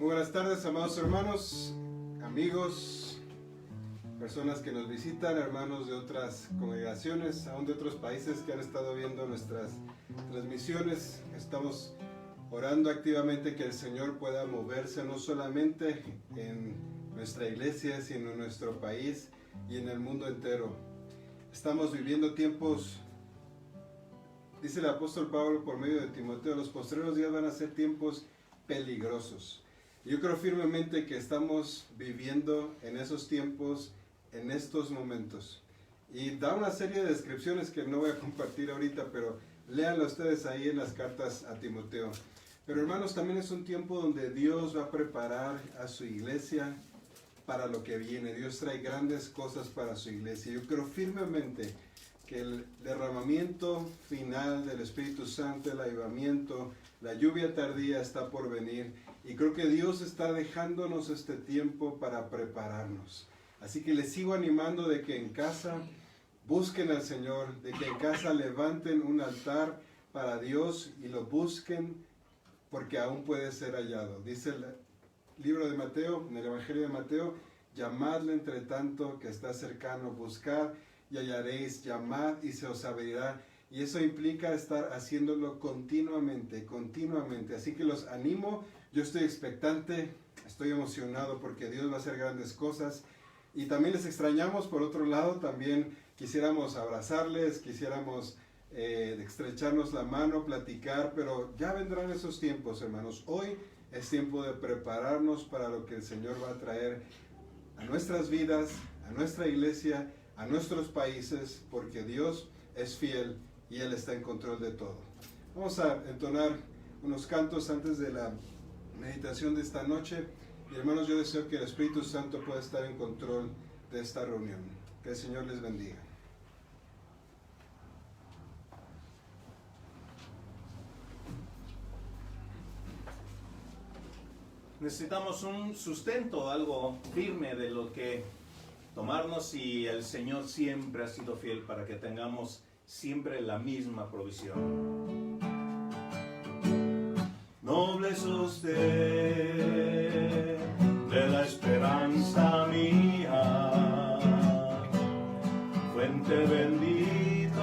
Muy buenas tardes, amados hermanos, amigos, personas que nos visitan, hermanos de otras congregaciones, aún de otros países que han estado viendo nuestras transmisiones. Estamos orando activamente que el Señor pueda moverse no solamente en nuestra iglesia, sino en nuestro país y en el mundo entero. Estamos viviendo tiempos, dice el apóstol Pablo por medio de Timoteo, los postreros días van a ser tiempos peligrosos. Yo creo firmemente que estamos viviendo en esos tiempos, en estos momentos. Y da una serie de descripciones que no voy a compartir ahorita, pero léanlo ustedes ahí en las cartas a Timoteo. Pero hermanos, también es un tiempo donde Dios va a preparar a su iglesia para lo que viene. Dios trae grandes cosas para su iglesia. Yo creo firmemente que el derramamiento final del Espíritu Santo, el avivamiento, la lluvia tardía está por venir. Y creo que Dios está dejándonos este tiempo para prepararnos. Así que les sigo animando de que en casa busquen al Señor, de que en casa levanten un altar para Dios y lo busquen porque aún puede ser hallado. Dice el libro de Mateo, en el Evangelio de Mateo, llamadle entre tanto que está cercano, buscad y hallaréis, llamad y se os abrirá. Y eso implica estar haciéndolo continuamente. Así que los animo. Yo estoy expectante, estoy emocionado porque Dios va a hacer grandes cosas. Y también les extrañamos, por otro lado, también quisiéramos abrazarles, quisiéramos estrecharnos la mano, platicar, pero ya vendrán esos tiempos, hermanos. Hoy es tiempo de prepararnos para lo que el Señor va a traer a nuestras vidas, a nuestra iglesia, a nuestros países, porque Dios es fiel y Él está en control de todo. Vamos a entonar unos cantos antes de la meditación de esta noche. Y hermanos, yo deseo que el Espíritu Santo pueda estar en control de esta reunión. Que el Señor les bendiga. Necesitamos un sustento, algo firme de lo que tomarnos, y el Señor siempre ha sido fiel para que tengamos siempre la misma provisión. Noble es usted de la esperanza mía, fuente bendita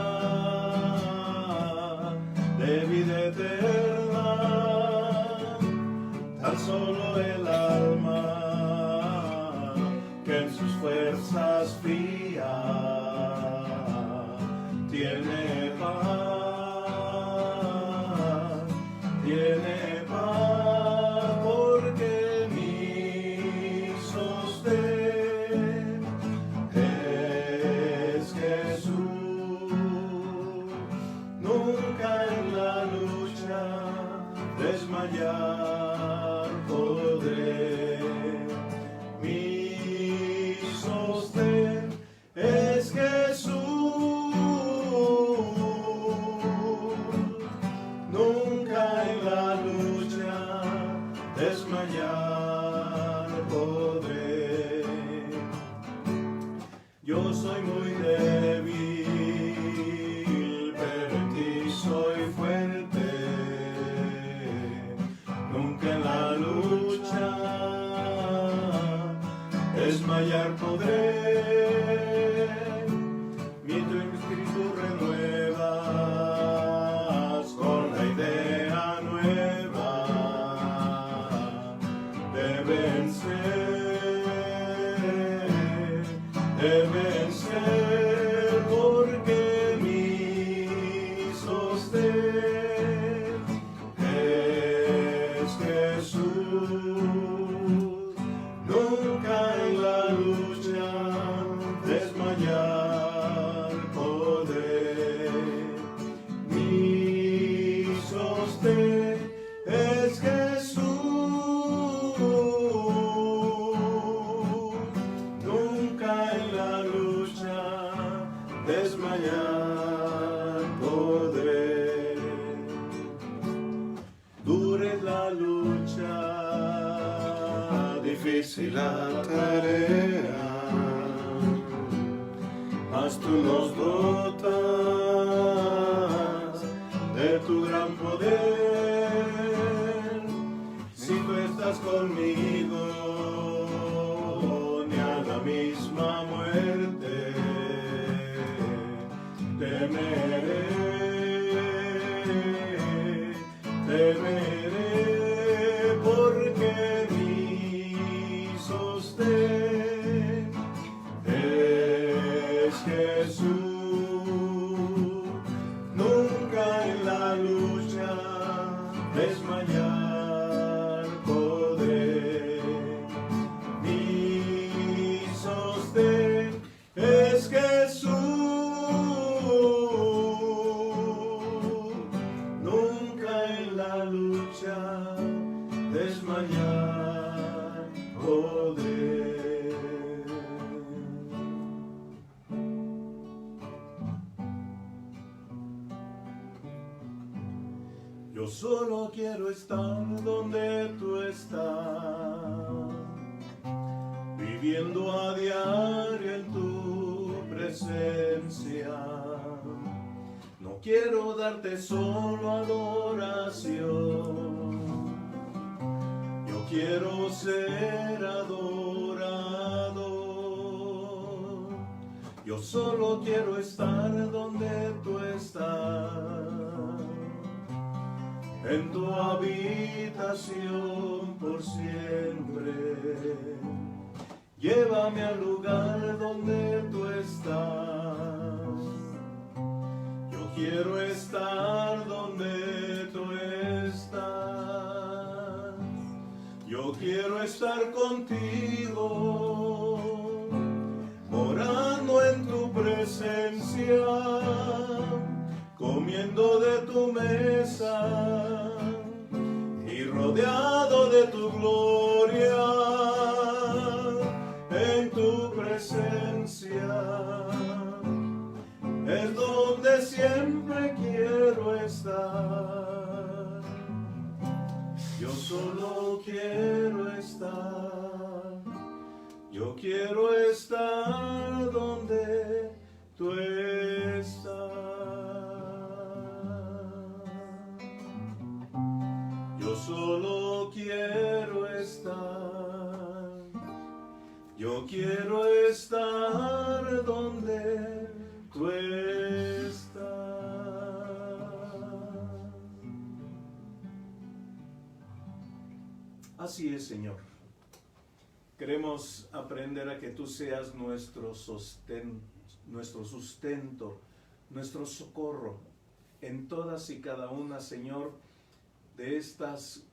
de vida eterna, tan solo el alma que en sus fuerzas fía tiene paz, tiene paz, porque mi sostén es Jesús. Nunca en la lucha desmayar podré. Mi sostén es Jesús. Nunca en la lucha desmayar podré. Yo soy muy débil, pero en ti soy fuerte. Nunca en la lucha desmayar podré. Mientras mi espíritu renuevas con la idea nueva de vencer, porque mi sostén es Jesús. Nunca en la lucha desmayar podré. Mi sostén es Jesús. Nunca en la lucha desmayar podré. Dure la lucha, difícil la tarea, mas tú nos dotas de tu gran poder. Si tú estás conmigo, ni a la misma muerte temeré, porque mi sostén es Jesús. Nunca en la lucha desmayar podré. Mi sostén es Jesús. Nunca en la lucha desmayar podré. Yo solo quiero estar donde tú estás, viviendo a diario en tu presencia. No quiero darte solo adoración, yo quiero ser adorado. Yo solo quiero estar donde tú estás, en tu habitación por siempre. Llévame al lugar donde tú estás. Yo quiero estar donde tú estás. Yo quiero estar contigo, morando en tu presencia, comiendo de tu mesa y rodeado de tu gloria, en tu presencia es donde siempre quiero estar. Yo solo quiero estar, yo quiero estar donde tú estás. Yo solo quiero estar, yo quiero estar donde tú estás. Así es, Señor. Queremos aprender a que tú seas nuestro sostén, nuestro sustento, nuestro socorro en todas y cada una, Señor, de estas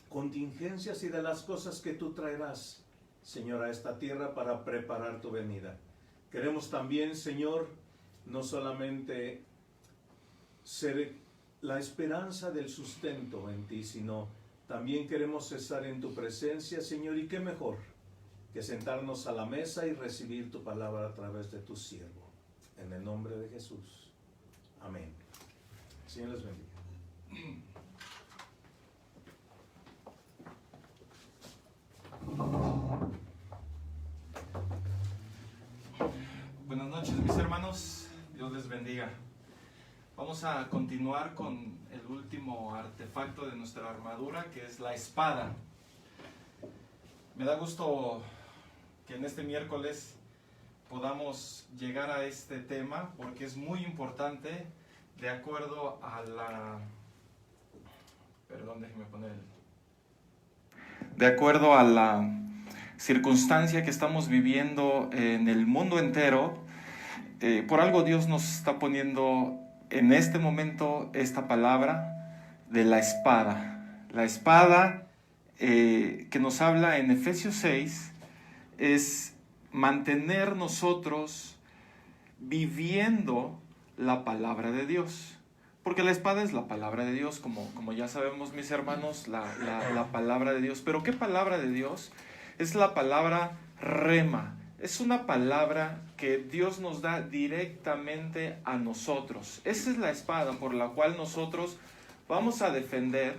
contingencias y de las cosas que tú traerás, Señor, a esta tierra para preparar tu venida. Queremos también, Señor, no solamente ser la esperanza del sustento en ti, sino también queremos estar en tu presencia, Señor, y qué mejor que sentarnos a la mesa y recibir tu palabra a través de tu siervo. En el nombre de Jesús. Amén. Señor les bendiga. Buenas noches, mis hermanos, Dios les bendiga. Vamos a continuar con el último artefacto de nuestra armadura, que es la espada. Me da gusto que en este miércoles podamos llegar a este tema, porque es muy importante de acuerdo a la... Perdón, déjeme poner de acuerdo a la circunstancia que estamos viviendo en el mundo entero. Por algo Dios nos está poniendo en este momento esta palabra de la espada. La espada que nos habla en Efesios 6 es mantener nosotros viviendo la palabra de Dios. Porque la espada es la palabra de Dios, como ya sabemos, mis hermanos, la palabra de Dios. ¿Pero qué palabra de Dios? Es la palabra rema. Es una palabra que Dios nos da directamente a nosotros. Esa es la espada por la cual nosotros vamos a defender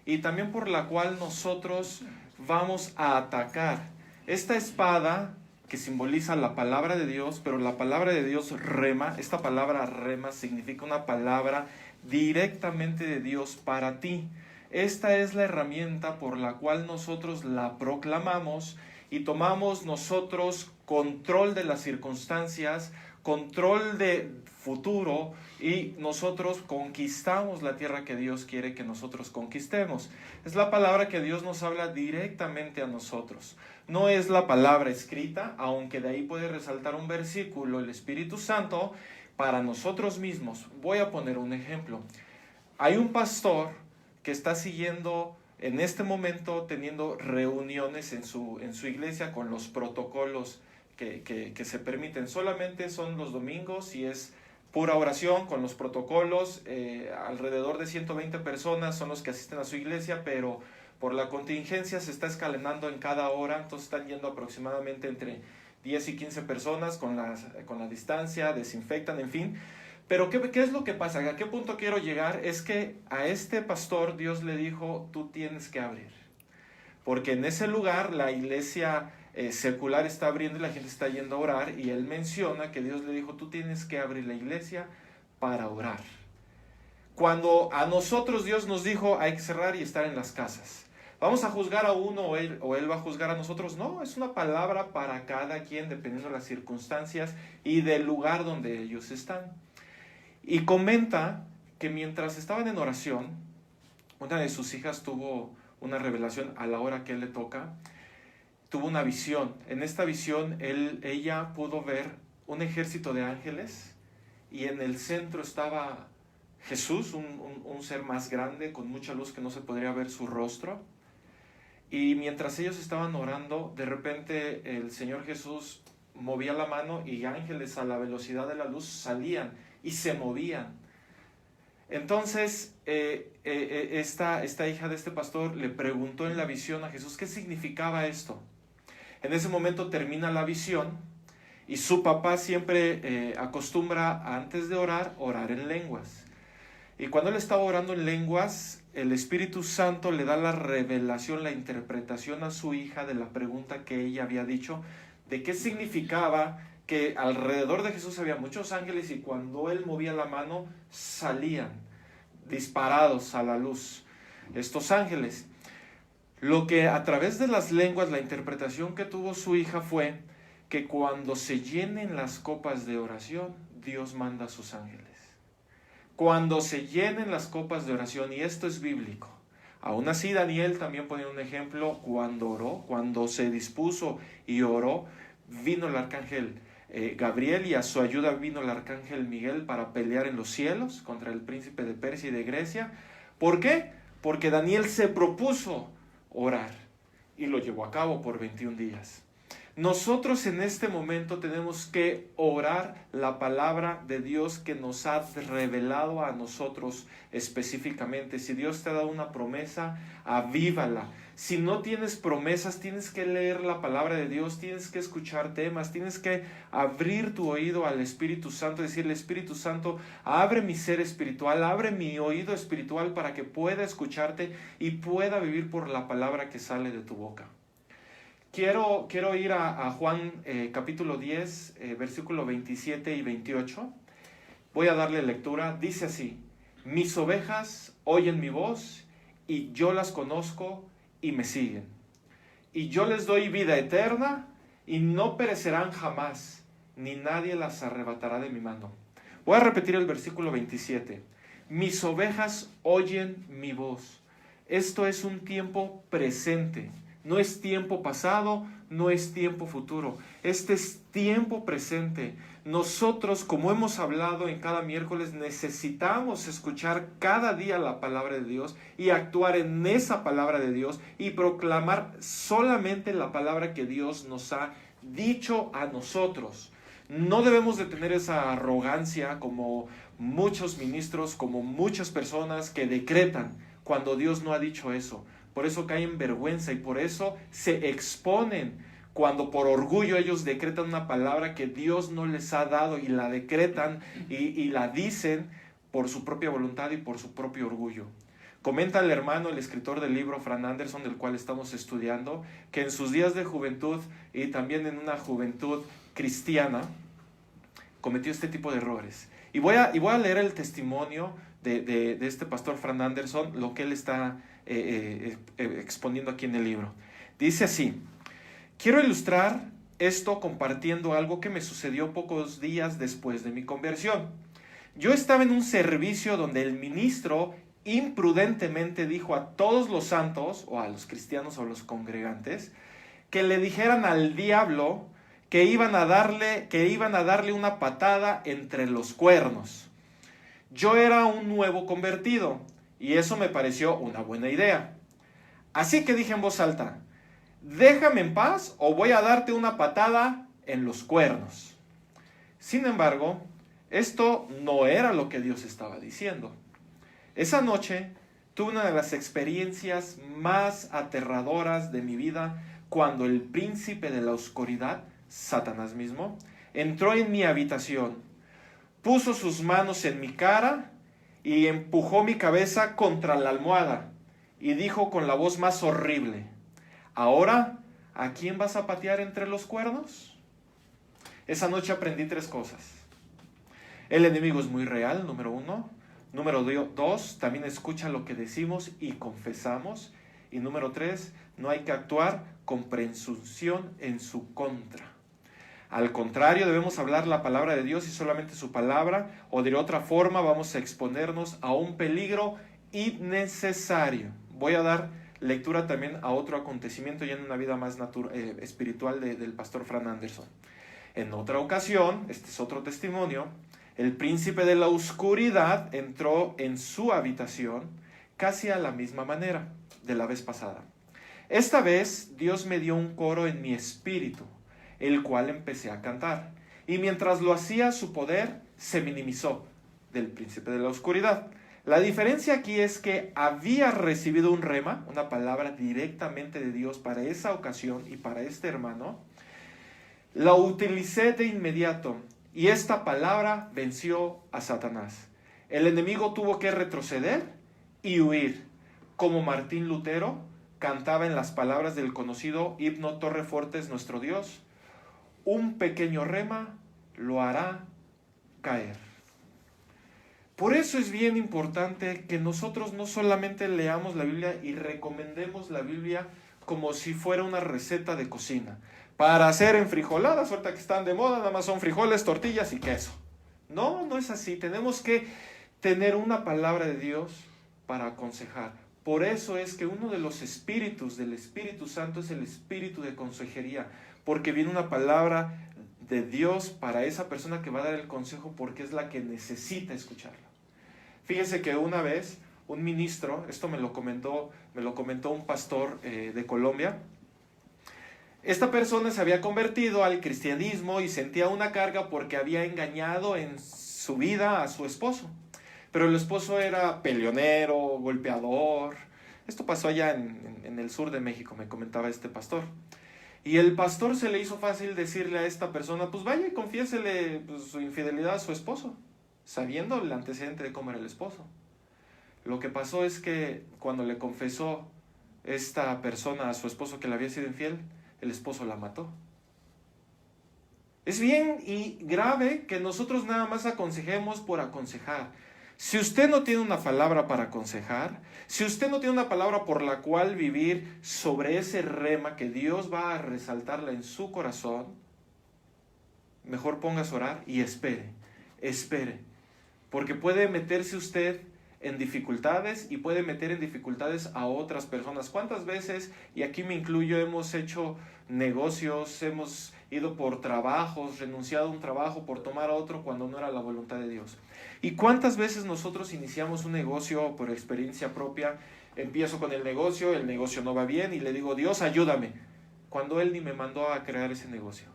y también por la cual nosotros vamos a atacar. Esta espada que simboliza la palabra de Dios, pero la palabra de Dios rema, esta palabra rema significa una palabra directamente de Dios para ti. esta es la herramienta por la cual nosotros la proclamamos y tomamos nosotros control de las circunstancias, control de futuro, y nosotros conquistamos la tierra que Dios quiere que nosotros conquistemos. Es la palabra que Dios nos habla directamente a nosotros. No es la palabra escrita, aunque de ahí puede resaltar un versículo el Espíritu Santo para nosotros mismos. Voy a poner un ejemplo. Hay un pastor que está siguiendo en este momento, teniendo reuniones en su iglesia con los protocolos que se permiten. Solamente son los domingos y es pura oración con los protocolos. Alrededor de 120 personas son los que asisten a su iglesia, pero por la contingencia se está escalonando en cada hora, entonces están yendo aproximadamente entre 10 y 15 personas con la distancia, desinfectan, en fin. Pero ¿qué es lo que pasa? ¿A qué punto quiero llegar? Es que a este pastor Dios le dijo, tú tienes que abrir. Porque en ese lugar la iglesia secular está abriendo y la gente está yendo a orar, y él menciona que Dios le dijo, tú tienes que abrir la iglesia para orar. Cuando a nosotros Dios nos dijo, hay que cerrar y estar en las casas. ¿Vamos a juzgar a uno o él va a juzgar a nosotros? No, es una palabra para cada quien, dependiendo de las circunstancias y del lugar donde ellos están. Y comenta que mientras estaban en oración, una de sus hijas tuvo una revelación a la hora que él le toca, tuvo una visión. En esta visión ella pudo ver un ejército de ángeles, y en el centro estaba Jesús, un ser más grande con mucha luz que no se podría ver su rostro. Y mientras ellos estaban orando, de repente el Señor Jesús movía la mano y ángeles a la velocidad de la luz salían y se movían. Entonces esta hija de este pastor le preguntó en la visión a Jesús qué significaba esto. En ese momento termina la visión, y su papá siempre acostumbra antes de orar en lenguas. Y cuando él estaba orando en lenguas, el Espíritu Santo le da la revelación, la interpretación a su hija de la pregunta que ella había dicho, de qué significaba que alrededor de Jesús había muchos ángeles, y cuando él movía la mano salían disparados a la luz estos ángeles. Lo que a través de las lenguas, la interpretación que tuvo su hija fue que cuando se llenen las copas de oración, Dios manda a sus ángeles. Cuando se llenen las copas de oración, y esto es bíblico. Aún así, Daniel también pone un ejemplo. Cuando oró, cuando se dispuso y oró, vino el arcángel Gabriel, y a su ayuda vino el arcángel Miguel para pelear en los cielos contra el príncipe de Persia y de Grecia. ¿Por qué? Porque Daniel se propuso orar y lo llevó a cabo por 21 días. Nosotros en este momento tenemos que orar la palabra de Dios que nos ha revelado a nosotros específicamente. Si Dios te ha dado una promesa, avívala. Si no tienes promesas, tienes que leer la palabra de Dios, tienes que escuchar temas, tienes que abrir tu oído al Espíritu Santo, decirle, Espíritu Santo, abre mi ser espiritual, abre mi oído espiritual para que pueda escucharte y pueda vivir por la palabra que sale de tu boca. Quiero ir a Juan capítulo 10, versículo 27 y 28. Voy a darle lectura. Dice así: mis ovejas oyen mi voz, y yo las conozco y me siguen. Y yo les doy vida eterna, y no perecerán jamás, ni nadie las arrebatará de mi mano. Voy a repetir el versículo 27. Mis ovejas oyen mi voz. Esto es un tiempo presente. No es tiempo pasado, no es tiempo futuro. Este es tiempo presente. Nosotros, como hemos hablado en cada miércoles, necesitamos escuchar cada día la palabra de Dios y actuar en esa palabra de Dios y proclamar solamente la palabra que Dios nos ha dicho a nosotros. No debemos de tener esa arrogancia como muchos ministros, como muchas personas que decretan cuando Dios no ha dicho eso. Por eso caen en vergüenza y por eso se exponen cuando por orgullo ellos decretan una palabra que Dios no les ha dado y la decretan y la dicen por su propia voluntad y por su propio orgullo. Comenta el hermano, el escritor del libro, Fran Anderson, del cual estamos estudiando, que en sus días de juventud y también en una juventud cristiana cometió este tipo de errores. Y voy a leer el testimonio de este pastor Fran Anderson, lo que él está exponiendo aquí en el libro. Dice así: quiero ilustrar esto compartiendo algo que me sucedió pocos días después de mi conversión. Yo estaba en un servicio donde el ministro imprudentemente dijo a todos los santos, o a los cristianos o a los congregantes, que le dijeran al diablo que iban a darle una patada entre los cuernos. Yo era un nuevo convertido y eso me pareció una buena idea. Así que dije en voz alta: déjame en paz o voy a darte una patada en los cuernos. Sin embargo, esto no era lo que Dios estaba diciendo. Esa noche tuve una de las experiencias más aterradoras de mi vida cuando el príncipe de la oscuridad, Satanás mismo, entró en mi habitación, puso sus manos en mi cara y empujó mi cabeza contra la almohada y dijo con la voz más horrible: ¿ahora a quién vas a patear entre los cuernos? Esa noche aprendí 3 cosas. El enemigo es muy real, número 1. Número 2, también escucha lo que decimos y confesamos. Y número 3, no hay que actuar con presunción en su contra. Al contrario, debemos hablar la palabra de Dios y solamente su palabra, o de otra forma vamos a exponernos a un peligro innecesario. Voy a dar lectura también a otro acontecimiento ya en una vida más espiritual del pastor Fran Anderson. En otra ocasión, este es otro testimonio, el príncipe de la oscuridad entró en su habitación casi a la misma manera de la vez pasada. Esta vez Dios me dio un coro en mi espíritu, el cual empecé a cantar. Y mientras lo hacía, su poder se minimizó del príncipe de la oscuridad. La diferencia aquí es que había recibido un rema, una palabra directamente de Dios para esa ocasión y para este hermano. La utilicé de inmediato y esta palabra venció a Satanás. El enemigo tuvo que retroceder y huir, como Martín Lutero cantaba en las palabras del conocido himno Torrefortes Nuestro Dios: un pequeño rema lo hará caer. Por eso es bien importante que nosotros no solamente leamos la Biblia y recomendemos la Biblia como si fuera una receta de cocina. Para hacer enfrijoladas, ahorita que están de moda, nada más son frijoles, tortillas y queso. No, no es así. Tenemos que tener una palabra de Dios para aconsejar. Por eso es que uno de los espíritus del Espíritu Santo es el espíritu de consejería, porque viene una palabra de Dios para esa persona que va a dar el consejo, porque es la que necesita escucharlo. Fíjense que una vez un ministro, esto me lo comentó un pastor de Colombia. Esta persona se había convertido al cristianismo y sentía una carga porque había engañado en su vida a su esposo. Pero el esposo era peleonero, golpeador. Esto pasó allá en el sur de México, me comentaba este pastor. Y el pastor se le hizo fácil decirle a esta persona: pues vaya y confiésele su infidelidad a su esposo, sabiendo el antecedente de cómo era el esposo. Lo que pasó es que cuando le confesó esta persona a su esposo que le había sido infiel, el esposo la mató. Es bien y grave que nosotros nada más aconsejemos por aconsejar. Si usted no tiene una palabra para aconsejar, si usted no tiene una palabra por la cual vivir sobre ese rema que Dios va a resaltarla en su corazón, mejor póngase a orar y espere, porque puede meterse usted en dificultades y puede meter en dificultades a otras personas. ¿Cuántas veces, y aquí me incluyo, hemos hecho negocios, hemos ido por trabajos, renunciado a un trabajo por tomar otro cuando no era la voluntad de Dios? ¿Y cuántas veces nosotros iniciamos un negocio por experiencia propia? Empiezo con el negocio no va bien y le digo: Dios, ayúdame, cuando Él ni me mandó a crear ese negocio,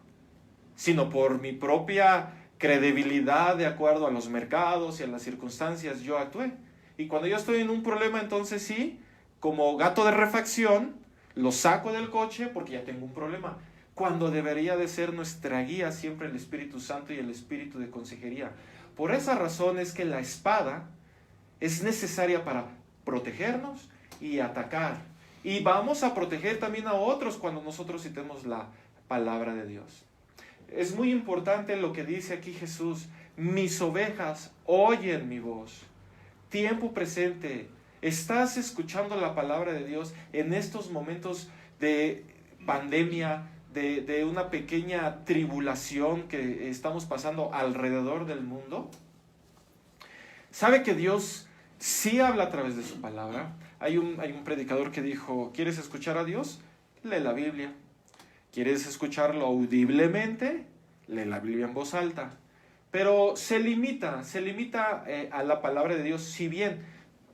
sino por mi propia credibilidad de acuerdo a los mercados y a las circunstancias yo actué. Y cuando yo estoy en un problema, entonces sí, como gato de refacción, lo saco del coche porque ya tengo un problema. Cuando debería de ser nuestra guía siempre el Espíritu Santo y el Espíritu de consejería. Por esa razón es que la espada es necesaria para protegernos y atacar. Y vamos a proteger también a otros cuando nosotros citemos la palabra de Dios. Es muy importante lo que dice aquí Jesús: mis ovejas oyen mi voz. tiempo presente, estás escuchando la palabra de Dios en estos momentos de pandemia, de una pequeña tribulación que estamos pasando alrededor del mundo. ¿Sabe que Dios sí habla a través de su palabra? Hay un predicador que dijo, ¿quieres escuchar a Dios? Lee la Biblia. ¿Quieres escucharlo audiblemente? Lee la Biblia en voz alta. Pero se limita a la palabra de Dios. Si bien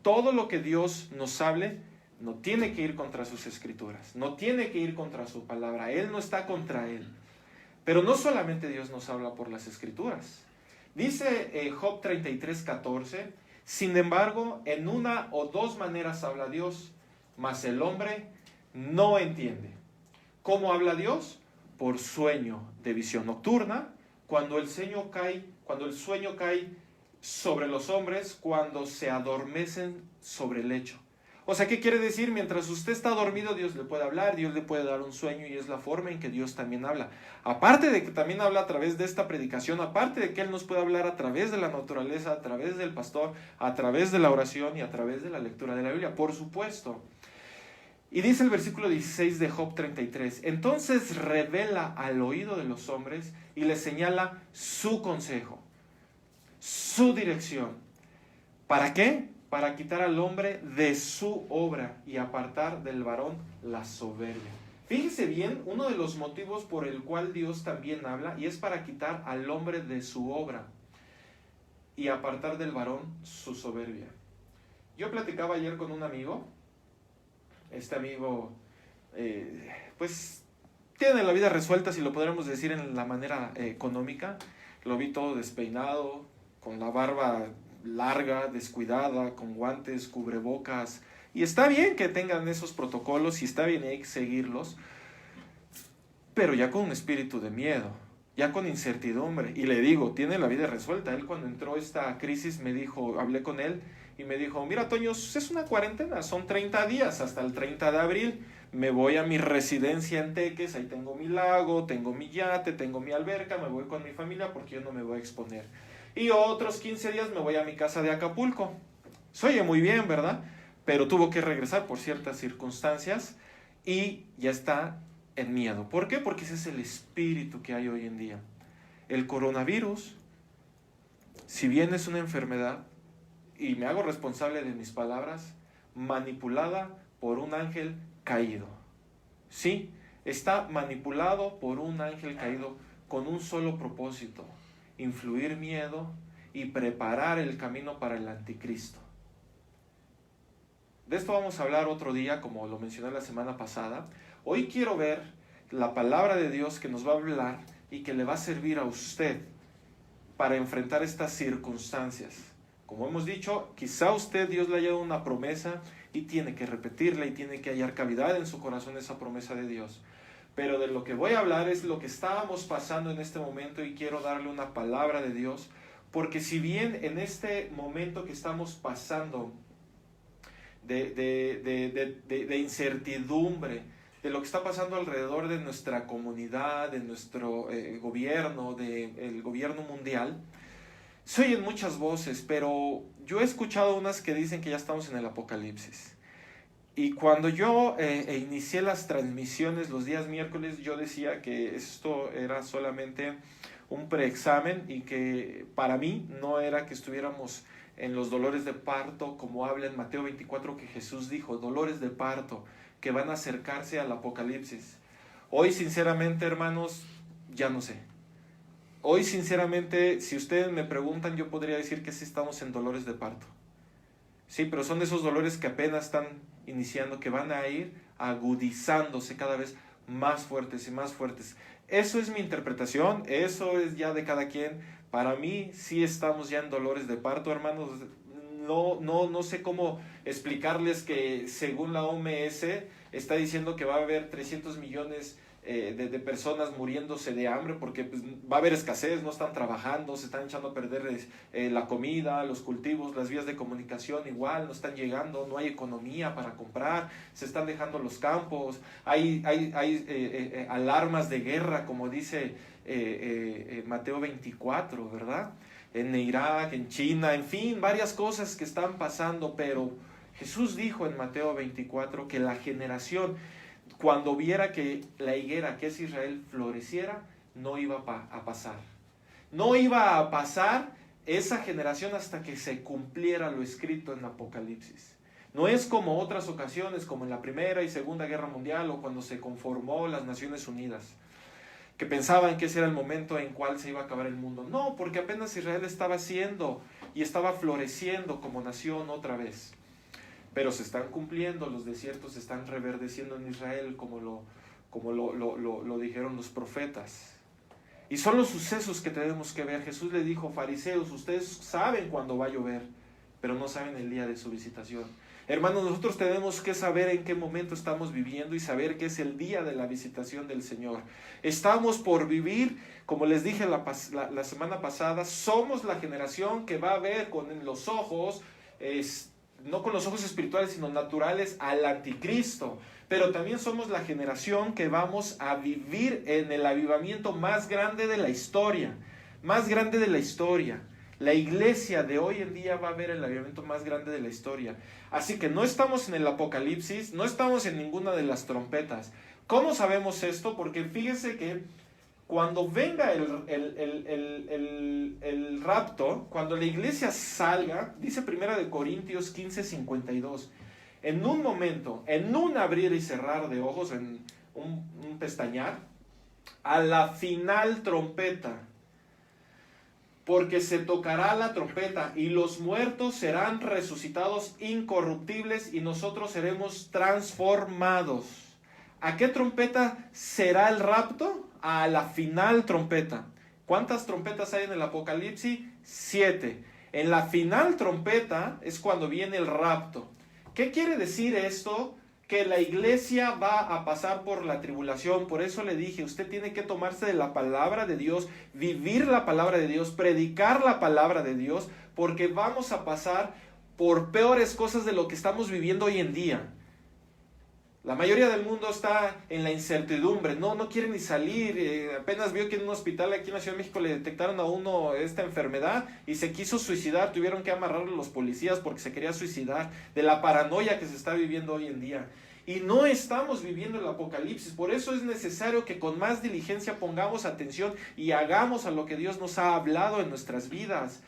todo lo que Dios nos hable no tiene que ir contra sus escrituras, no tiene que ir contra su palabra, Él no está contra Él. Pero no solamente Dios nos habla por las escrituras. Dice Job 33:14, sin embargo, en una o dos maneras habla Dios, mas el hombre no entiende. ¿Cómo habla Dios? Por sueño de visión nocturna, cuando el sueño cae sobre los hombres, cuando se adormecen sobre el lecho. O sea, ¿qué quiere decir? Mientras usted está dormido, Dios le puede hablar, Dios le puede dar un sueño, y es la forma en que Dios también habla. Aparte de que también habla a través de esta predicación, aparte de que Él nos puede hablar a través de la naturaleza, a través del pastor, a través de la oración y a través de la lectura de la Biblia, por supuesto. Y dice el versículo 16 de Job 33, entonces revela al oído de los hombres y les señala su consejo, su dirección. ¿Para qué? Para quitar al hombre de su obra y apartar del varón la soberbia. Fíjese bien, uno de los motivos por el cual Dios también habla, y es para quitar al hombre de su obra y apartar del varón su soberbia. Yo platicaba ayer con un amigo. Este amigo, pues, tiene la vida resuelta, si lo podríamos decir en la manera económica. Lo vi todo despeinado, con la barba larga, descuidada, con guantes, cubrebocas. Y está bien que tengan esos protocolos y está bien, hay que seguirlos, pero ya con un espíritu de miedo, ya con incertidumbre. Y le digo, tiene la vida resuelta. Él, cuando entró esta crisis, me dijo, hablé con él y me dijo, mira, Toño, es una cuarentena, son 30 días hasta el 30 de abril. Me voy a mi residencia en Teques, ahí tengo mi lago, tengo mi yate, tengo mi alberca, me voy con mi familia porque yo no me voy a exponer. Y otros 15 días me voy a mi casa de Acapulco. Se oye muy bien, ¿verdad? Pero tuvo que regresar por ciertas circunstancias y ya está en miedo. ¿Por qué? Porque ese es el espíritu que hay hoy en día. El coronavirus, si bien es una enfermedad, y me hago responsable de mis palabras, manipulada por un ángel caído. Sí, está manipulado por un ángel caído con un solo propósito: influir miedo y preparar el camino para el anticristo. De esto vamos a hablar otro día, como lo mencioné la semana pasada. Hoy quiero ver la palabra de Dios que nos va a hablar y que le va a servir a usted para enfrentar estas circunstancias. Como hemos dicho, quizá usted, Dios le haya dado una promesa y tiene que repetirla y tiene que hallar cavidad en su corazón esa promesa de Dios. Pero de lo que voy a hablar es lo que estábamos pasando en este momento, y quiero darle una palabra de Dios, porque si bien en este momento que estamos pasando de incertidumbre, de lo que está pasando alrededor de nuestra comunidad, de nuestro gobierno, del gobierno mundial, se oyen muchas voces, pero yo he escuchado unas que dicen que ya estamos en el apocalipsis. Y cuando yo inicié las transmisiones los días miércoles, yo decía que esto era solamente un preexamen y que para mí no era que estuviéramos en los dolores de parto, como habla en Mateo 24, que Jesús dijo, dolores de parto que van a acercarse al apocalipsis. Hoy, sinceramente, hermanos, ya no sé. Hoy, sinceramente, si ustedes me preguntan, yo podría decir que sí estamos en dolores de parto. Sí, pero son de esos dolores que apenas están iniciando, que van a ir agudizándose cada vez más fuertes y más fuertes. Eso es mi interpretación, eso es ya de cada quien. Para mí sí estamos ya en dolores de parto, hermanos. No sé cómo explicarles que según la OMS está diciendo que va a haber 300 millones de personas muriéndose de hambre porque pues, va a haber escasez, no están trabajando, se están echando a perder la comida, los cultivos, las vías de comunicación igual, no están llegando, no hay economía para comprar, se están dejando los campos, hay alarmas de guerra, como dice Mateo 24, ¿verdad? en Irak, en China, en fin, varias cosas que están pasando, pero Jesús dijo en Mateo 24 que la generación, cuando viera que la higuera, que es Israel, floreciera, no iba a pasar. No iba a pasar esa generación hasta que se cumpliera lo escrito en Apocalipsis. No es como otras ocasiones, como en la Primera y Segunda Guerra Mundial o cuando se conformó las Naciones Unidas, que pensaban que ese era el momento en cual se iba a acabar el mundo. No, porque apenas Israel estaba haciendo y estaba floreciendo como nación otra vez. Pero se están cumpliendo, los desiertos se están reverdeciendo en Israel como lo dijeron los profetas. Y son los sucesos que tenemos que ver. Jesús le dijo: fariseos, ustedes saben cuándo va a llover, pero no saben el día de su visitación. Hermanos, nosotros tenemos que saber en qué momento estamos viviendo y saber que es el día de la visitación del Señor. Estamos por vivir, como les dije la semana pasada, somos la generación que va a ver con los ojos, no con los ojos espirituales, sino naturales, al anticristo. Pero también somos la generación que vamos a vivir en el avivamiento más grande de la historia. Más grande de la historia. La iglesia de hoy en día va a ver el avivamiento más grande de la historia. Así que no estamos en el Apocalipsis, no estamos en ninguna de las trompetas. ¿Cómo sabemos esto? Porque fíjense que cuando venga el rapto, cuando la iglesia salga, dice 1 Corintios 15:52, en un momento, en un abrir y cerrar de ojos, en un pestañear, a la final trompeta, porque se tocará la trompeta y los muertos serán resucitados incorruptibles y nosotros seremos transformados. ¿A qué trompeta será el rapto? A la final trompeta. ¿Cuántas trompetas hay en el Apocalipsis? 7. En la final trompeta es cuando viene el rapto. ¿Qué quiere decir esto? Que la iglesia va a pasar por la tribulación. Por eso le dije, usted tiene que tomarse de la palabra de Dios, vivir la palabra de Dios, predicar la palabra de Dios, porque vamos a pasar por peores cosas de lo que estamos viviendo hoy en día. La mayoría del mundo está en la incertidumbre, no quiere ni salir. Apenas vio que en un hospital aquí en la Ciudad de México le detectaron a uno esta enfermedad y se quiso suicidar, tuvieron que amarrarlo los policías porque se quería suicidar, de la paranoia que se está viviendo hoy en día. Y no estamos viviendo el Apocalipsis, por eso es necesario que con más diligencia pongamos atención y hagamos a lo que Dios nos ha hablado en nuestras vidas.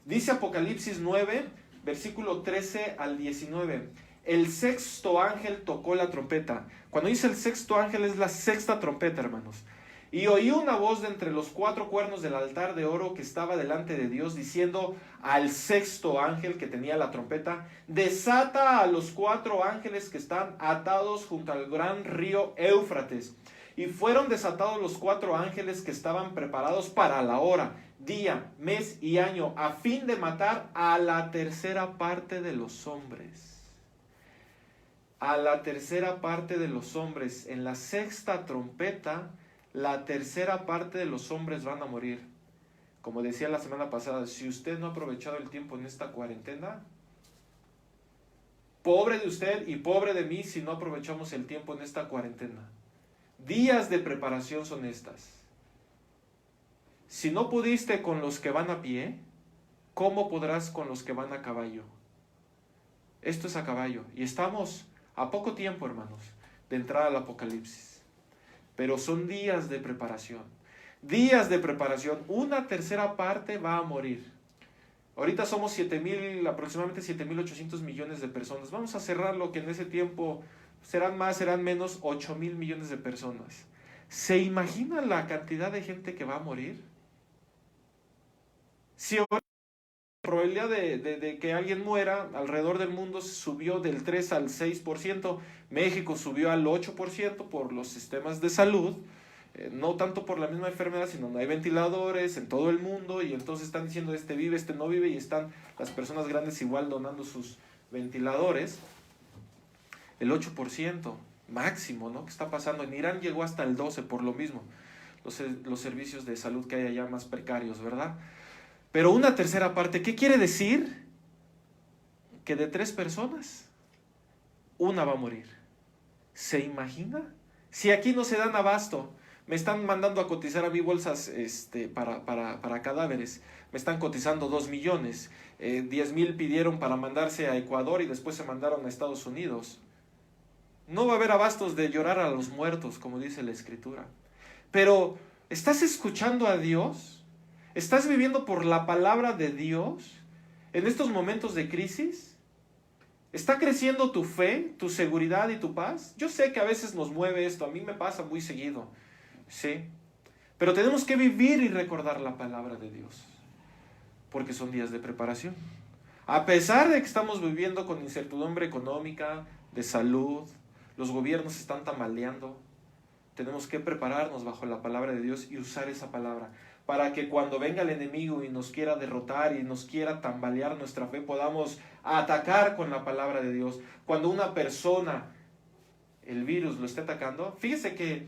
Dice Apocalipsis 9, versículo 13 al 19. El sexto ángel tocó la trompeta. Cuando dice el sexto ángel es la sexta trompeta, hermanos. Y oí una voz de entre los 4 cuernos del altar de oro que estaba delante de Dios, diciendo al sexto ángel que tenía la trompeta: desata a los 4 ángeles que están atados junto al gran río Éufrates. Y fueron desatados los 4 ángeles que estaban preparados para la hora, día, mes y año, a fin de matar a la tercera parte de los hombres. A la tercera parte de los hombres. En la sexta trompeta, la tercera parte de los hombres van a morir. Como decía la semana pasada, si usted no ha aprovechado el tiempo en esta cuarentena, pobre de usted y pobre de mí si no aprovechamos el tiempo en esta cuarentena. Días de preparación son estas. Si no pudiste con los que van a pie, ¿cómo podrás con los que van a caballo? Esto es a caballo. Y estamos a poco tiempo, hermanos, de entrar al Apocalipsis. Pero son días de preparación. Días de preparación. Una tercera parte va a morir. Ahorita somos aproximadamente 7,800 millones de personas. Vamos a cerrar lo que en ese tiempo serán más, serán menos, 8,000 millones de personas. ¿Se imagina la cantidad de gente que va a morir? Si ahora la probabilidad de que alguien muera alrededor del mundo subió del 3 al 6%, México subió al 8% por los sistemas de salud, no tanto por la misma enfermedad, sino no hay ventiladores en todo el mundo y entonces están diciendo este vive, este no vive, y están las personas grandes igual donando sus ventiladores. El 8% máximo, ¿no? ¿Qué está pasando? En Irán llegó hasta el 12% por lo mismo, los servicios de salud que hay allá más precarios, ¿verdad? Pero una tercera parte, ¿qué quiere decir? Que de 3 personas, una va a morir. ¿Se imagina? Si aquí no se dan abasto, Me están mandando a cotizar a mí bolsas para cadáveres. Me están cotizando 2 millones. 10,000 pidieron para mandarse a Ecuador y después se mandaron a Estados Unidos. No va a haber abastos de llorar a los muertos, como dice la Escritura. Pero, ¿estás escuchando a Dios? ¿Estás viviendo por la palabra de Dios en estos momentos de crisis? ¿Está creciendo tu fe, tu seguridad y tu paz? Yo sé que a veces nos mueve esto, a mí me pasa muy seguido, ¿sí? Pero tenemos que vivir y recordar la palabra de Dios, porque son días de preparación. A pesar de que estamos viviendo con incertidumbre económica, de salud, los gobiernos están tambaleando, tenemos que prepararnos bajo la palabra de Dios y usar esa palabra para que cuando venga el enemigo y nos quiera derrotar y nos quiera tambalear nuestra fe, podamos atacar con la palabra de Dios. Cuando una persona, el virus, lo esté atacando, fíjese que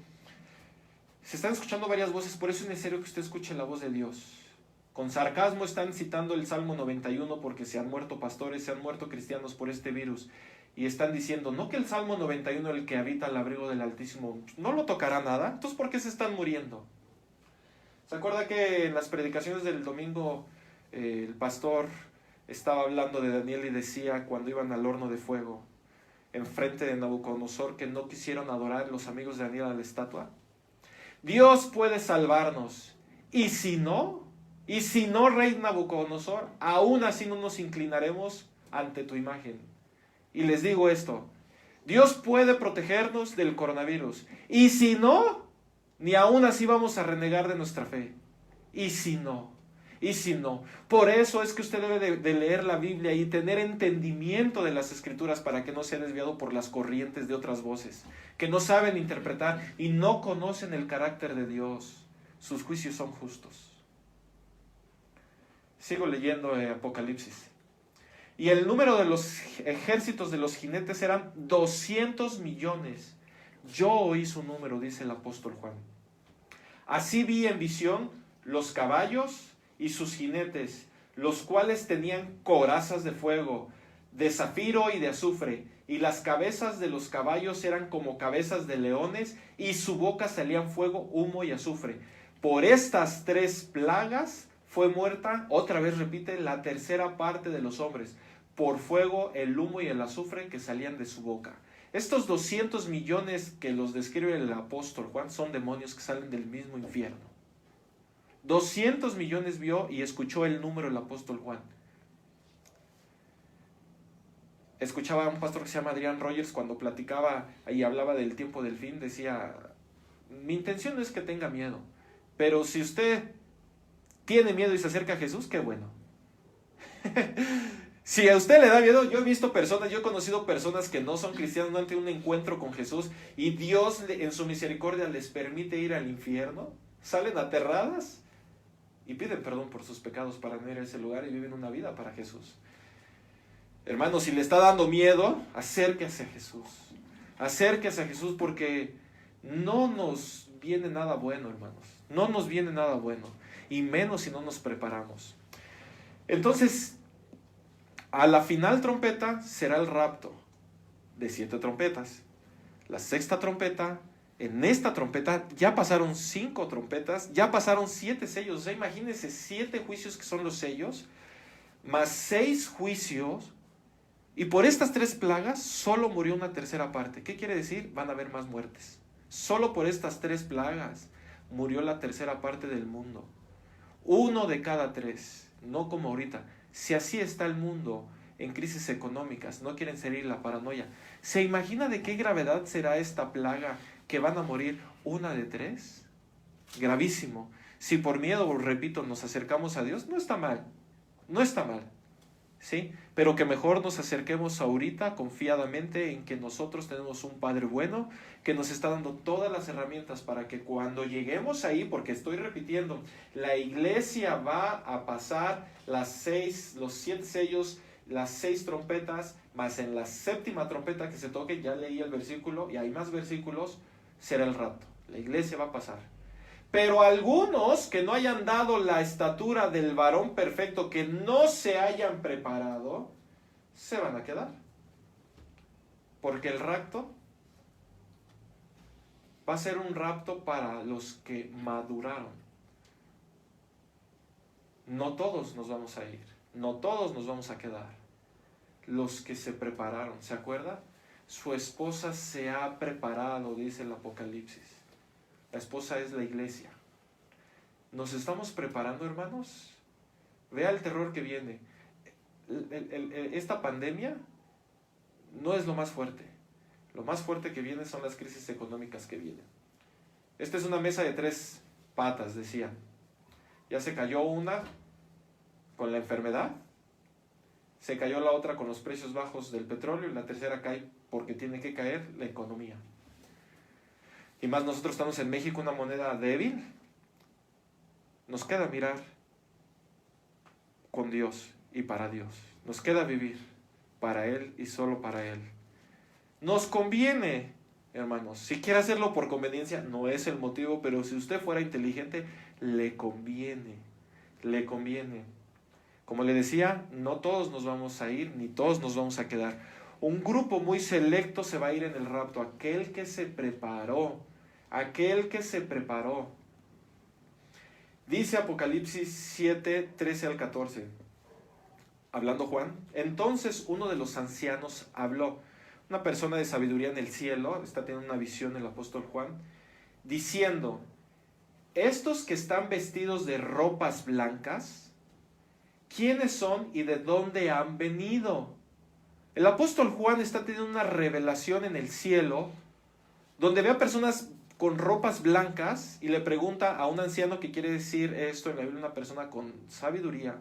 se están escuchando varias voces, por eso es necesario que usted escuche la voz de Dios. Con sarcasmo están citando el Salmo 91 porque se han muerto pastores, se han muerto cristianos por este virus. Y están diciendo, no que el Salmo 91, el que habita al abrigo del Altísimo, no lo tocará nada. Entonces, ¿por qué se están muriendo? ¿Se acuerda que en las predicaciones del domingo el pastor estaba hablando de Daniel y decía cuando iban al horno de fuego enfrente de Nabucodonosor que no quisieron adorar los amigos de Daniel a la estatua? Dios puede salvarnos. Y si no, rey Nabucodonosor, aún así no nos inclinaremos ante tu imagen. Y les digo esto, Dios puede protegernos del coronavirus. Y si no, ni aún así vamos a renegar de nuestra fe. Y si no. Por eso es que usted debe de leer la Biblia y tener entendimiento de las Escrituras para que no sea desviado por las corrientes de otras voces, que no saben interpretar y no conocen el carácter de Dios. Sus juicios son justos. Sigo leyendo Apocalipsis. Y el número de los ejércitos de los jinetes eran 200 millones. Yo oí su número, dice el apóstol Juan. Así vi en visión los caballos y sus jinetes, los cuales tenían corazas de fuego, de zafiro y de azufre, y las cabezas de los caballos eran como cabezas de leones, y su boca salían fuego, humo y azufre. Por estas 3 plagas fue muerta, otra vez repite, la tercera parte de los hombres, por fuego, el humo y el azufre que salían de su boca. Estos 200 millones que los describe el apóstol Juan son demonios que salen del mismo infierno. 200 millones vio y escuchó el número del apóstol Juan. Escuchaba a un pastor que se llama Adrian Rogers cuando platicaba y hablaba del tiempo del fin, decía, mi intención no es que tenga miedo, pero si usted tiene miedo y se acerca a Jesús, qué bueno. Si a usted le da miedo, yo he conocido personas que no son cristianas, no han tenido un encuentro con Jesús y Dios en su misericordia les permite ir al infierno, salen aterradas y piden perdón por sus pecados para no ir a ese lugar y viven una vida para Jesús. Hermano, si le está dando miedo, acérquese a Jesús. Acérquese a Jesús porque no nos viene nada bueno, hermanos. No nos viene nada bueno. Y menos si no nos preparamos. Entonces, a la final trompeta será el rapto de 7 trompetas. La 6ª trompeta, en esta trompeta ya pasaron 5 trompetas, ya pasaron 7 sellos. O sea, imagínense 7 juicios que son los sellos, más 6 juicios. Y por estas 3 plagas solo murió una tercera parte. ¿Qué quiere decir? Van a haber más muertes. Solo por estas 3 plagas murió la tercera parte del mundo. 1 de cada 3, no como ahorita. Si así está el mundo en crisis económicas, no quieren salir la paranoia. ¿Se imagina de qué gravedad será esta plaga que van a morir 1 de 3? Gravísimo. Si por miedo, repito, nos acercamos a Dios, no está mal. No está mal. ¿Sí? Pero que mejor nos acerquemos ahorita confiadamente en que nosotros tenemos un Padre bueno que nos está dando todas las herramientas para que cuando lleguemos ahí, porque estoy repitiendo, la iglesia va a pasar los 7 sellos, las 6 trompetas, más en la 7ª trompeta que se toque, ya leí el versículo y hay más versículos, será el rapto. La iglesia va a pasar. Pero algunos que no hayan dado la estatura del varón perfecto, que no se hayan preparado, se van a quedar. Porque el rapto va a ser un rapto para los que maduraron. No todos nos vamos a ir, no todos nos vamos a quedar. Los que se prepararon, ¿se acuerda? Su esposa se ha preparado, dice el Apocalipsis. La esposa es la iglesia. ¿Nos estamos preparando, hermanos? Vea el terror que viene. Esta pandemia no es lo más fuerte. Lo más fuerte que viene son las crisis económicas que vienen. Esta es una mesa de 3 patas, decían. Ya se cayó una con la enfermedad, se cayó la otra con los precios bajos del petróleo y la tercera cae porque tiene que caer la economía. Y más nosotros estamos en México, una moneda débil. Nos queda mirar con Dios y para Dios. Nos queda vivir para Él y solo para Él. Nos conviene, hermanos. Si quiere hacerlo por conveniencia, no es el motivo, pero si usted fuera inteligente, le conviene. Le conviene. Como le decía, no todos nos vamos a ir, ni todos nos vamos a quedar. Un grupo muy selecto se va a ir en el rapto. Aquel que se preparó. Aquel que se preparó. Dice Apocalipsis 7, 13 al 14. Hablando Juan. Entonces uno de los ancianos habló. Una persona de sabiduría en el cielo. Está teniendo una visión el apóstol Juan. Diciendo: estos que están vestidos de ropas blancas, ¿quiénes son y de dónde han venido? El apóstol Juan está teniendo una revelación en el cielo, donde ve a personas con ropas blancas y le pregunta a un anciano que quiere decir esto en la Biblia, una persona con sabiduría: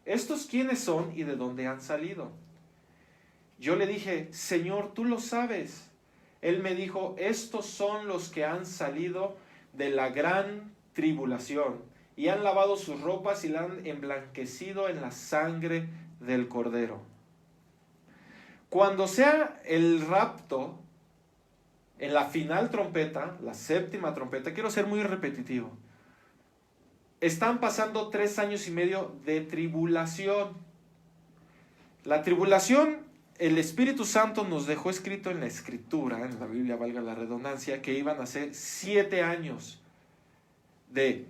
¿estos quiénes son y de dónde han salido? Yo le dije: Señor, tú lo sabes. Él me dijo: estos son los que han salido de la gran tribulación y han lavado sus ropas y la han emblanquecido en la sangre del Cordero. Cuando sea el rapto, en la final trompeta, la 7ª trompeta, quiero ser muy repetitivo, están pasando 3 años y medio de tribulación. La tribulación, el Espíritu Santo nos dejó escrito en la Escritura, en la Biblia, valga la redundancia, que iban a ser 7 años de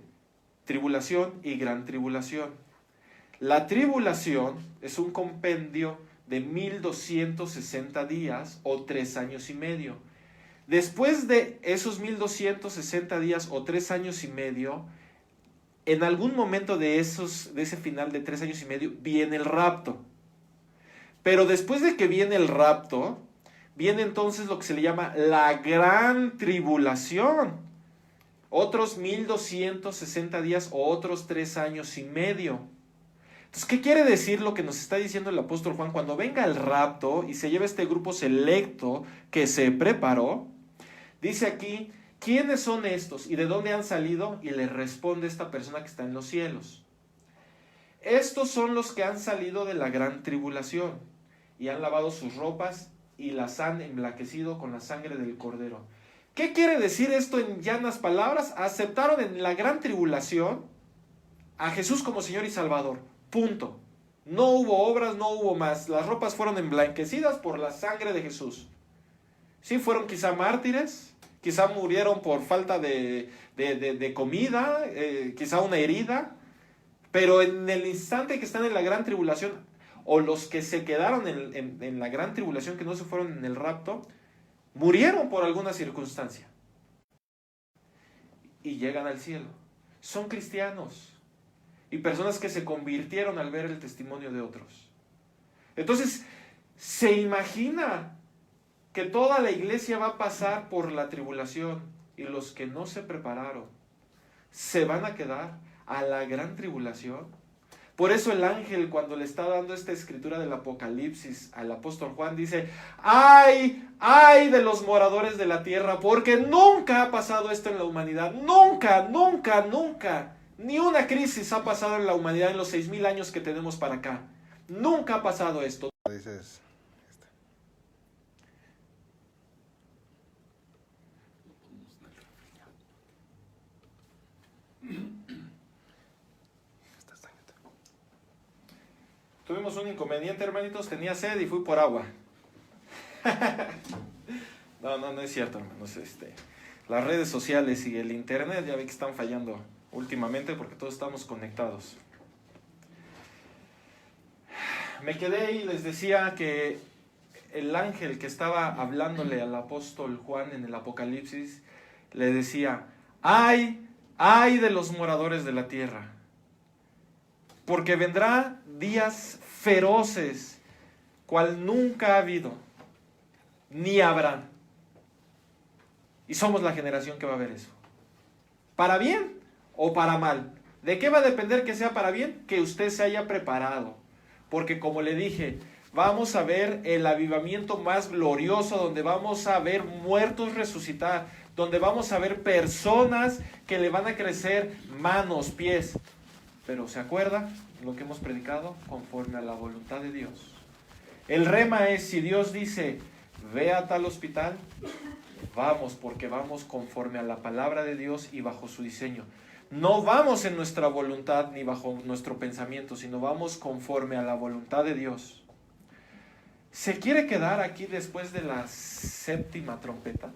tribulación y gran tribulación. La tribulación es un compendio de 1260 días o 3 años y medio. Después de esos 1260 días o 3 años y medio, en algún momento de ese final de 3 años y medio, viene el rapto. Pero después de que viene el rapto, viene entonces lo que se le llama la gran tribulación. Otros 1260 días o otros 3 años y medio. Entonces, ¿qué quiere decir lo que nos está diciendo el apóstol Juan? Cuando venga el rapto y se lleve este grupo selecto que se preparó, dice aquí: ¿quiénes son estos y de dónde han salido? Y le responde esta persona que está en los cielos: estos son los que han salido de la gran tribulación y han lavado sus ropas y las han emblanquecido con la sangre del Cordero. ¿Qué quiere decir esto en llanas palabras? Aceptaron en la gran tribulación a Jesús como Señor y Salvador. Punto. No hubo obras, no hubo más. Las ropas fueron emblanquecidas por la sangre de Jesús. Sí, fueron quizá mártires, quizá murieron por falta de comida, quizá una herida, pero en el instante que están en la gran tribulación, o los que se quedaron en la gran tribulación, que no se fueron en el rapto, murieron por alguna circunstancia y llegan al cielo. Son cristianos y personas que se convirtieron al ver el testimonio de otros. Entonces, se imagina que toda la iglesia va a pasar por la tribulación y los que no se prepararon se van a quedar a la gran tribulación. Por eso el ángel, cuando le está dando esta escritura del Apocalipsis al apóstol Juan, dice: ¡ay, ay de los moradores de la tierra! Porque nunca ha pasado esto en la humanidad. Nunca, nunca, nunca. Ni una crisis ha pasado en la humanidad en los 6000 años que tenemos para acá. Nunca ha pasado esto. Dices, Tuvimos un inconveniente, hermanitos. Tenía sed y fui por agua. No es cierto, hermanos. las redes sociales y el internet, ya ven que están fallando últimamente porque todos estamos conectados. Me quedé y les decía que el ángel que estaba hablándole al apóstol Juan en el Apocalipsis, le decía, ay de los moradores de la tierra, porque vendrá días feroces, cual nunca ha habido, ni habrá. Y somos la generación que va a ver eso. ¿Para bien o para mal? ¿De qué va a depender que sea para bien? Que usted se haya preparado. Porque como le dije, vamos a ver el avivamiento más glorioso, donde vamos a ver muertos resucitar, donde vamos a ver personas que le van a crecer manos, pies. Pero ¿se acuerda lo que hemos predicado? Conforme a la voluntad de Dios. El rema es, si Dios dice, ve a tal hospital, vamos, porque vamos conforme a la palabra de Dios y bajo su diseño. No vamos en nuestra voluntad ni bajo nuestro pensamiento, sino vamos conforme a la voluntad de Dios. ¿Se quiere quedar aquí después de la 7ª trompeta?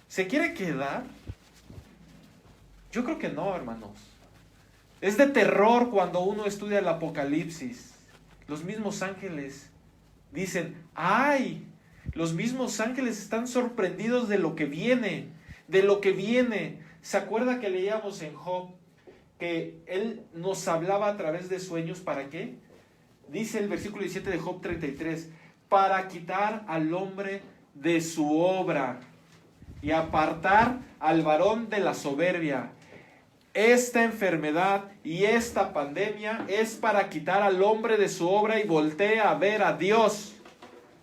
¿Se quiere quedar? Yo creo que no, hermanos. Es de terror cuando uno estudia el Apocalipsis. Los mismos ángeles dicen, ¡ay! Los mismos ángeles están sorprendidos de lo que viene, de lo que viene. ¿Se acuerda que leíamos en Job que él nos hablaba a través de sueños? ¿Para qué? Dice el versículo 17 de Job 33, para quitar al hombre de su obra y apartar al varón de la soberbia. Esta enfermedad y esta pandemia es para quitar al hombre de su obra y voltea a ver a Dios.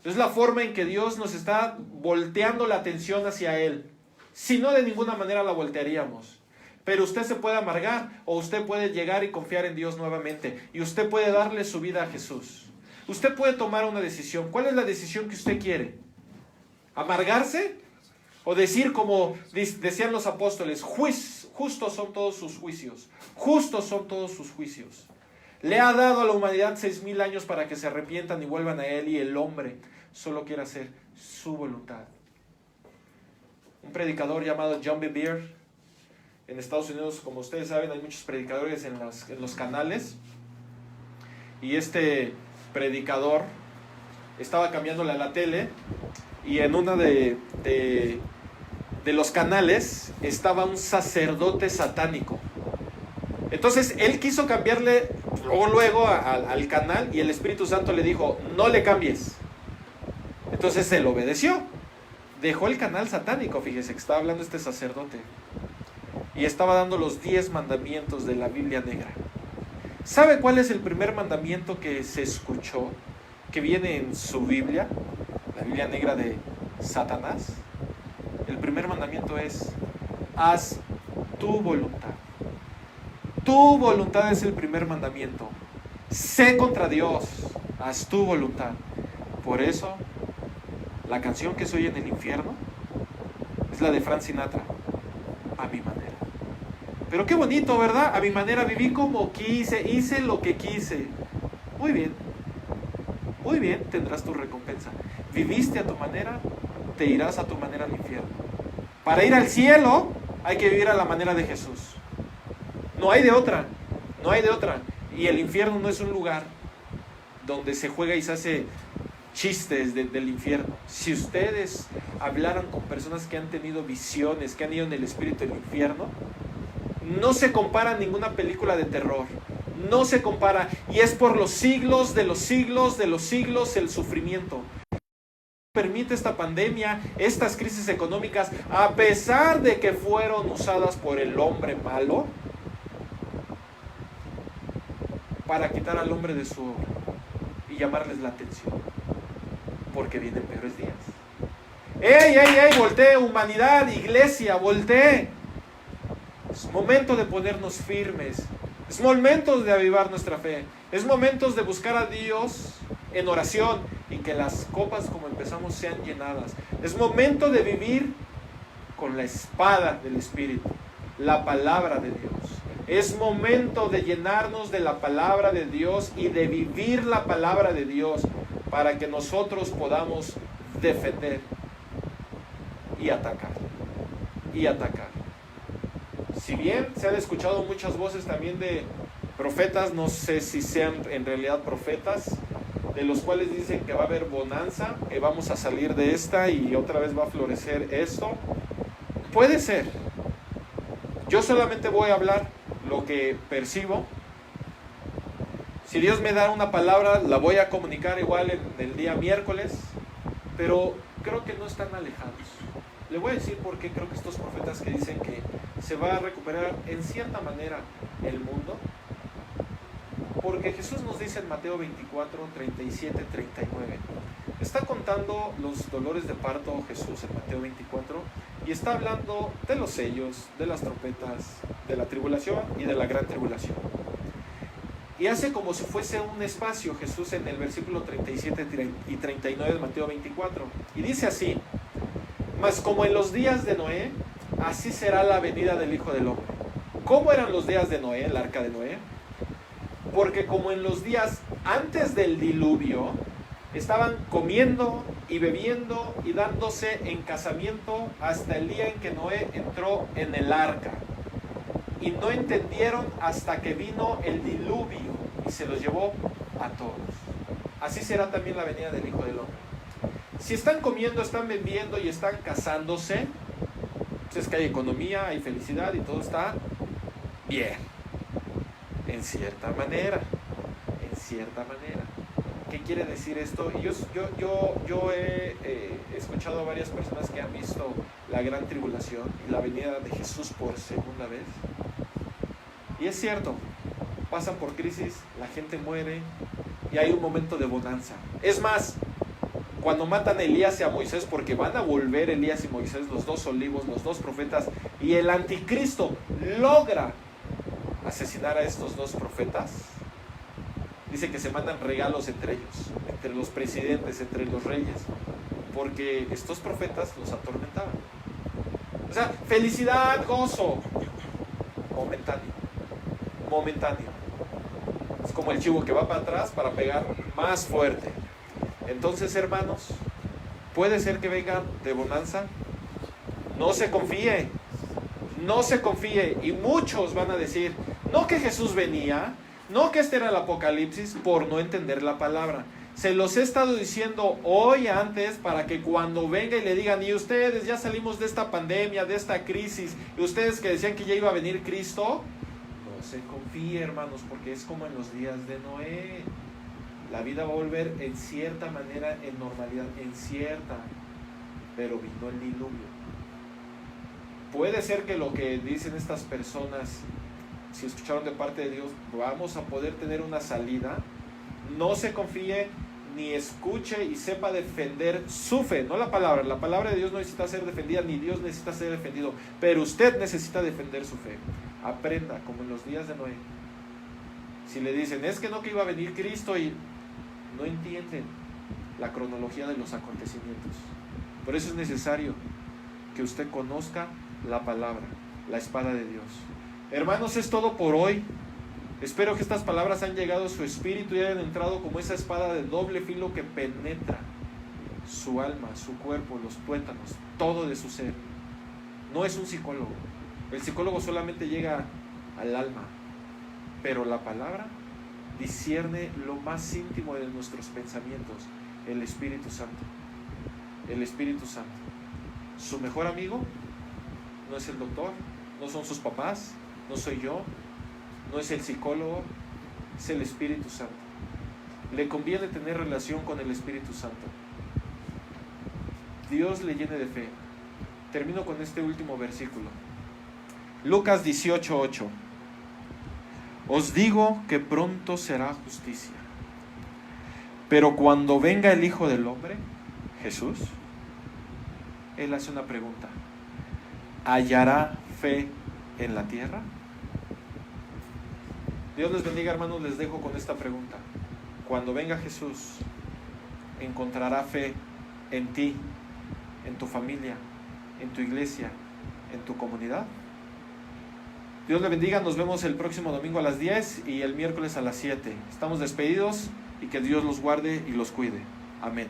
Es la forma en que Dios nos está volteando la atención hacia Él. Si no, de ninguna manera la voltearíamos. Pero usted se puede amargar o usted puede llegar y confiar en Dios nuevamente. Y usted puede darle su vida a Jesús. Usted puede tomar una decisión. ¿Cuál es la decisión que usted quiere? ¿Amargarse? O decir como decían los apóstoles, justos son todos sus juicios. Justos son todos sus juicios. Le ha dado a la humanidad 6,000 años para que se arrepientan y vuelvan a Él, y el hombre solo quiere hacer su voluntad. Un predicador llamado John Bevere, en Estados Unidos, como ustedes saben, hay muchos predicadores en los canales, y este predicador estaba cambiándole a la tele, y en uno de los canales estaba un sacerdote satánico. Entonces él quiso cambiarle luego al canal, y el Espíritu Santo le dijo, no le cambies. Entonces él obedeció, dejó el canal satánico. Fíjese que estaba hablando este sacerdote y estaba dando los 10 mandamientos de la Biblia negra. ¿Sabe cuál es el primer mandamiento que se escuchó, que viene en su Biblia, la Biblia negra de Satanás? El primer mandamiento es, haz tu voluntad. Tu voluntad es el primer mandamiento. Sé contra Dios, haz tu voluntad. Por eso, la canción que se oye en el infierno es la de Frank Sinatra, a mi manera. Pero qué bonito, ¿verdad? A mi manera viví como quise, hice lo que quise. Muy bien, tendrás tu recompensa. Viviste a tu manera, te irás a tu manera al infierno. Para ir al cielo hay que vivir a la manera de Jesús. No hay de otra, no hay de otra. Y el infierno no es un lugar donde se juega y se hace chistes del infierno. Si ustedes hablaran con personas que han tenido visiones, que han ido en el espíritu del infierno, no se compara a ninguna película de terror. No se compara. Y es por los siglos de los siglos de los siglos el sufrimiento. Permite esta pandemia, estas crisis económicas, a pesar de que fueron usadas por el hombre malo para quitar al hombre de su obra y llamarles la atención, porque vienen peores días. ¡Ey! Voltee, humanidad, iglesia, voltee. Es momento de ponernos firmes. Es momento de avivar nuestra fe. Es momento de buscar a Dios en oración y que las copas, como empezamos, sean llenadas. Es momento de vivir con la espada del Espíritu, la palabra de Dios. Es momento de llenarnos de la palabra de Dios y de vivir la palabra de Dios para que nosotros podamos defender y atacar. y atacar. Si bien se han escuchado muchas voces también de profetas, no sé si sean en realidad profetas, de los cuales dicen que va a haber bonanza, que vamos a salir de esta y otra vez va a florecer esto. Puede ser. Yo solamente voy a hablar lo que percibo. Si Dios me da una palabra, la voy a comunicar igual en el día miércoles, pero creo que no están alejados. Le voy a decir por qué creo que estos profetas que dicen que se va a recuperar en cierta manera el mundo, porque Jesús nos dice en Mateo 24, 37, 39, está contando los dolores de parto Jesús en Mateo 24 y está hablando de los sellos, de las trompetas, de la tribulación y de la gran tribulación. Y hace como si fuese un espacio Jesús en el versículo 37 y 39 de Mateo 24. Y dice así: mas como en los días de Noé, así será la venida del Hijo del Hombre. ¿Cómo eran los días de Noé, el arca de Noé? Porque como en los días antes del diluvio, estaban comiendo y bebiendo y dándose en casamiento hasta el día en que Noé entró en el arca. Y no entendieron hasta que vino el diluvio y se los llevó a todos. Así será también la venida del Hijo del Hombre. Si están comiendo, están bebiendo y están casándose, pues es que hay economía, hay felicidad y todo está bien. En cierta manera. En cierta manera. ¿Qué quiere decir esto? Y yo he escuchado a varias personas que han visto la gran tribulación y la venida de Jesús por segunda vez. Y es cierto, pasan por crisis, la gente muere y hay un momento de bonanza. Es más, cuando matan a Elías y a Moisés, porque van a volver Elías y Moisés, los dos olivos, los dos profetas, y el anticristo logra asesinar a estos dos profetas, dice que se mandan regalos entre ellos, entre los presidentes, entre los reyes, porque estos profetas los atormentaban. O sea, felicidad, gozo, momentáneo. Es como el chivo que va para atrás para pegar más fuerte. Entonces, hermanos, puede ser que vengan de bonanza. No se confíe. Y muchos van a decir, no que Jesús venía, no que este era el Apocalipsis, por no entender la palabra. Se los he estado diciendo hoy antes para que cuando venga y le digan, y ustedes ya salimos de esta pandemia, de esta crisis, y ustedes que decían que ya iba a venir Cristo, no se confíe, hermanos, porque es como en los días de Noé. La vida va a volver en cierta manera, en normalidad, pero vino el diluvio. Puede ser que lo que dicen estas personas, si escucharon de parte de Dios, vamos a poder tener una salida. No se confíe, ni escuche y sepa defender su fe, no la palabra. La palabra de Dios no necesita ser defendida, ni Dios necesita ser defendido, pero usted necesita defender su fe. Aprenda, como en los días de Noé. Si le dicen, es que no, que iba a venir Cristo, y no entienden la cronología de los acontecimientos. Por eso es necesario que usted conozca la palabra, la espada de Dios. Hermanos, es todo por hoy. Espero que estas palabras han llegado a su espíritu y hayan entrado como esa espada de doble filo que penetra su alma, su cuerpo, los tuétanos, todo de su ser. No es un psicólogo. El psicólogo solamente llega al alma, pero la palabra discierne lo más íntimo de nuestros pensamientos. El Espíritu Santo. El Espíritu Santo. Su mejor amigo no es el doctor, no son sus papás, no soy yo, no es el psicólogo, es el Espíritu Santo. Le conviene tener relación con el Espíritu Santo. Dios le llene de fe. Termino con este último versículo. Lucas 18:8. Os digo que pronto será justicia. Pero cuando venga el Hijo del Hombre, Jesús, Él hace una pregunta. ¿Hallará fe en la tierra? Dios les bendiga, hermanos. Les dejo con esta pregunta. Cuando venga Jesús, ¿encontrará fe en ti, en tu familia, en tu iglesia, en tu comunidad? Dios le bendiga. Nos vemos el próximo domingo a las 10 y el miércoles a las 7. Estamos despedidos y que Dios los guarde y los cuide. Amén.